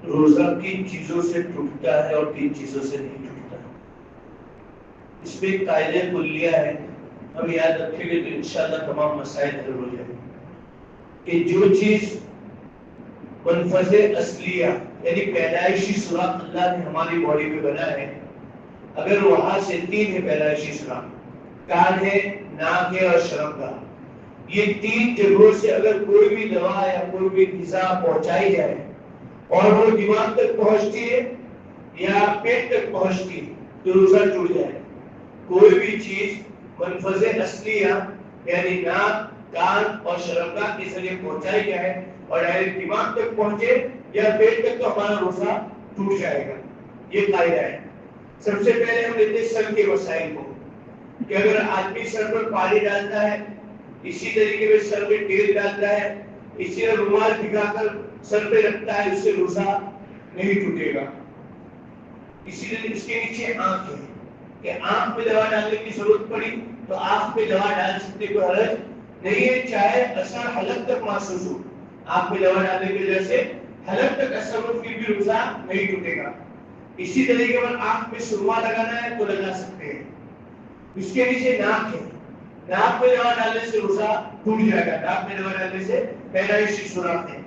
روزہ 3 چیزوں سے ٹوٹتا ہے اور 3 چیزوں سے نہیں ٹوٹتا. اس میں ایک قاعدہ کلیہ ہے, ہم یاد رکھیں گے تو انشاءاللہ تمام مسائل حل ہو جائیں گے کہ جو چیز منفذ اصلیہ یعنی پیدائشی سوراخ اللہ نے ہماری باڈی میں بنا ہے, اگر وہاں سے 3 ہے پیدائشی سوراخ, کان ہے, ناک ہے اور شرمگاہ, یہ 3 جگہوں سے اگر کوئی بھی دوا یا کوئی بھی غذا پہنچائی جائے اور وہ دماغ تک پہنچتی ہے یا پیٹ تک پہنچتی ہے تو روزہ ٹوٹ جائے. کوئی بھی چیز منفذ اصلیہ یعنی ناک, کان اور شرمگاہ کے ذریعے پہنچائی جائے اور ڈائریکٹ دماغ تک پہنچے یا پیٹ تک تو ہمارا روزہ ٹوٹ جائے گا. یہ قاعدہ ہے. سب سے پہلے ہم لیتے ہیں سر کے مسائل کو کہ اگر آدمی سر پر پانی ڈالتا ہے, اسی طریقے میں سر میں تیل ڈالتا ہے, اسی طرح رومال بھگا کر سر پہ رکھتا ہے, اس سے روزہ نہیں ٹوٹے گا. اسی طرح اس کے نیچے آنکھ ہے کہ آنکھ پہ دوا ڈالنے کی ضرورت پڑی تو آنکھ پہ دوا ڈال سکتے, کوئی حرج نہیں ہے, چاہے اثر حلق تک محسوس ہو. آنکھ پہ دوا ڈالنے کی وجہ سے حلق تک اثر ہو پھر بھی روزہ نہیں ٹوٹے گا. اسی طریقے پر آنکھ میں سرما لگانا ہے تو لگا سکتے ہیں. اس کے نیچے ناک ہے, ناک پہ دوا ڈالنے سے روزہ ٹوٹ جائے گا. ناک پہ دوا ڈالنے سے پیدائشی سوراخ ہے.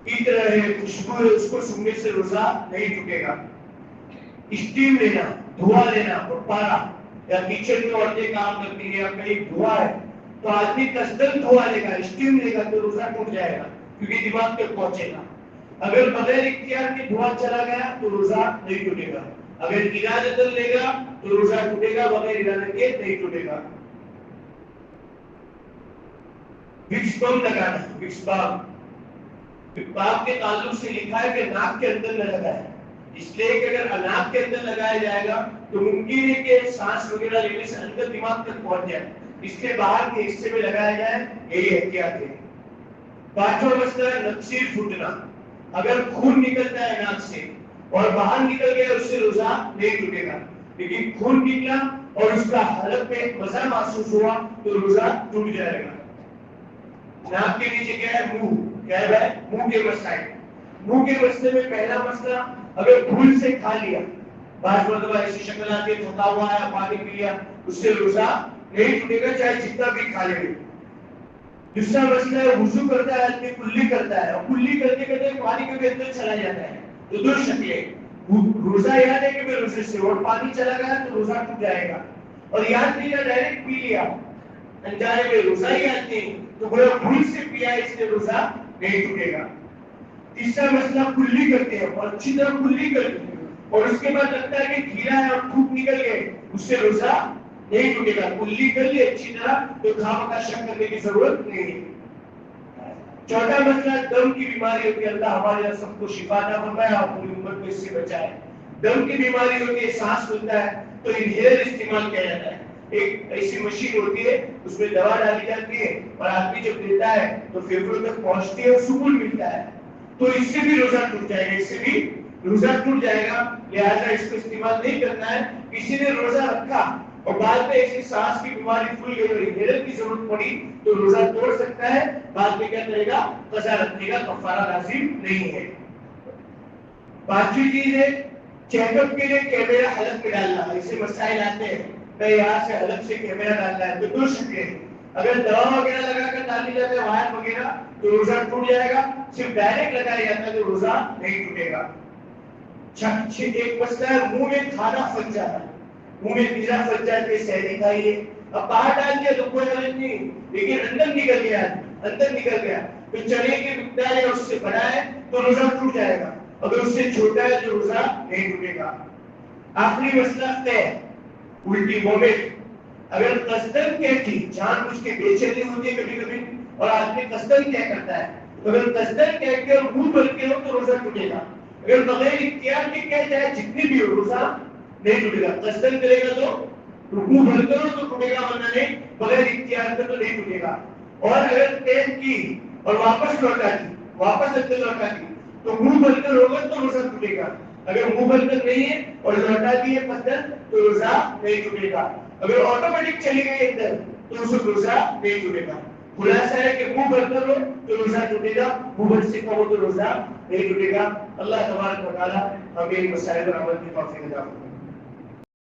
عطر ہے, خوشبو ہے, اس کو سونگھنے سے روزہ نہیں ٹوٹے گا. اسٹیم لینا, دھواں لینا, پارا یا کچن میں عورتیں کام کرتی ہیں یا کہیں دھواں ہے تو آدمی قصدن دھواں لے گا, اسٹیم لے گا تو روزہ ٹوٹ جائے گا کیونکہ دماغ تک پہنچے گا. اگر بغیر اختیار کے دھواں چلا گیا تو روزہ نہیں ٹوٹے گا. اگر ارادتن لے گا تو روزہ ٹوٹے گا, بغیر ارادے کے نہیں ٹوٹے گا. وکس بم لگانا, وکس بام بام کے تعلق سے لکھا ہے کہ ناک کے اندر نہ لگائے, اس لیے کہ اگر ناک کے اندر لگایا جائے گا تو ممکن ہے کہ سانس وغیرہ لینے سے اندر دماغ تک پہنچ جائے, اس کے باہر کے حصے میں لگایا جائے, یہی احتیاط ہے. 5واں مسئلہ ہے نقصیر پھوٹنا. اگر خون نکلتا ہے ناک سے اور باہر نکل گیا اس سے روزہ نہیں ٹوٹے گا, لیکن خون نکلا اور اس کا حلق میں مزہ محسوس ہوا تو روزہ ٹوٹ جائے گا. ناک کے نیچے کیا ہے, منہ. کیا ہے منہ کے مسائل. منہ کے مسئلے میں پہلا مسئلہ اگر بھول سے کھا لیا, بعض مرتبہ ایسی شکل آتی ہے تھکا ہوا ہے پانی پی لیا, اس سے روزہ نہیں ٹوٹے گا چاہے جتنا بھی کھا لے. دوسرا مسئلہ ہے وضو کرتا ہے آدمی, کلی کرتا ہے اور کلی کرتے کرتے پانی کے اندر چلا جاتا ہے تو 2 شکلیں. روزہ یاد ہے کہ میں روزے سے اور پانی چلا گیا تو روزہ ٹوٹ جائے گا, اور یاد نہیں ہے ڈائریکٹ پی لیا انجانے میں روزہ ہی یاد نہیں تو گویا بھول سے پیا اس سے روزہ نہیں ٹوٹے گا. تیسرا مسئلہ کلی کرتے ہیں اور اچھی طرح کلی کرتے ہیں اور اس کے بعد لگتا ہے کہ گھیلا ہے اور تھوک نکل گئے, اس سے روزہ نہیں ٹوٹے گا. کلی کر لی اچھی طرح تو خام کا شک کرنے کی ضرورت نہیں ہے. چوتھا مسئلہ دم کی بیماری ہوتی ہے, اللہ ہمارے یہاں سب کو شفا عطا فرمائے اور پوری امت کو اس سے بچائے. دم کی بیماری ہوتی ہے, سانس پھولتا ہے تو انہیلر استعمال کیا جاتا ہے. ایک ایسی مشین ہوتی ہے اس میں دوا ڈالی جاتی ہے اور آدمی جب دیتا ہے تو پھیپھڑوں تک پہنچتی ہے اور سکون ملتا ہے, تو اس سے بھی روزہ ٹوٹ جائے گا, اس سے بھی روزہ ٹوٹ جائے گا. لہٰذا اس کو استعمال نہیں کرنا ہے. کسی نے روزہ رکھا اور بعد میں ایسی سانس کی بیماری پھول گئی اور انہیلر کی ضرورت پڑی تو روزہ توڑ سکتا ہے, بعد میں کیا کرے گا, قضا رکھے گا, کفارہ لازم نہیں ہے. 5ویں چیز ہے چیک اپ کے لیے کیمرہ حلق میں ڈالنا. ایسے مسائل آتے ہیں کہ یہاں سے حلق سے کیمرہ ڈالنا ہے تو 2 شکلیں. اگر دوا وغیرہ لگا کر ڈالی جاتا ہے وائر وغیرہ تو روزہ ٹوٹ جائے گا, صرف ڈائریکٹ لگایا جاتا ہے تو روزہ نہیں ٹوٹے گا. ایک مسئلہ ہے منہ میں کھانا پھنس جانا, منہ میں پیزا پھنس جاتے سہری کھائیے, اب باہر ڈال دیا تو کوئی غلط نہیں, لیکن اندر نکل گیا, اندر نکل گیا تو چنے کی مقدار ہے اس سے بڑا ہے تو روزہ ٹوٹ جائے گا, اگر اس سے چھوٹا ہے تو روزہ نہیں ٹوٹے گا. آخری مسئلہ ہے الٹی وومٹ. اگر قصدن کہتی جان بوجھ کے بے چینی ہوتی ہے کبھی کبھی اور آدمی قصدن کیا کرتا ہے, تو اگر قصدن کہہ کے اور منہ بھر کے ہو تو روزہ ٹوٹے گا. اگر بغیر اختیار کے کہہ جائے جتنی بھی ہو روزہ نہیں ٹوٹے گا. قصدن کرے گا تو منہ بھر کر تو ٹوٹے گا, ورنہ نہیں, بغیر اختیار کے تو نہیں ٹوٹے گا. اور اگر تیز کی اور واپس لوٹا دی, واپس اندر لوٹا دی تو منہ بھر کر ہوگا تو روزہ ٹوٹے گا. اگر منہ بھر کر نہیں ہے اور لوٹا دی ہے قصدن تو روزہ نہیں ٹوٹے گا. اگر آٹومیٹک چلی گئی اندر تو اس کو روزہ نہیں ٹوٹے گا. خلاصہ ہے کہ منہ بند کرو تو روزہ ٹوٹے گا، منہ بند سے کہو تو روزہ نہیں ٹوٹے گا۔ اللہ تبارک و تعالی ہمیں ان مسائل پر عمل کی توفیق عطا فرمائے۔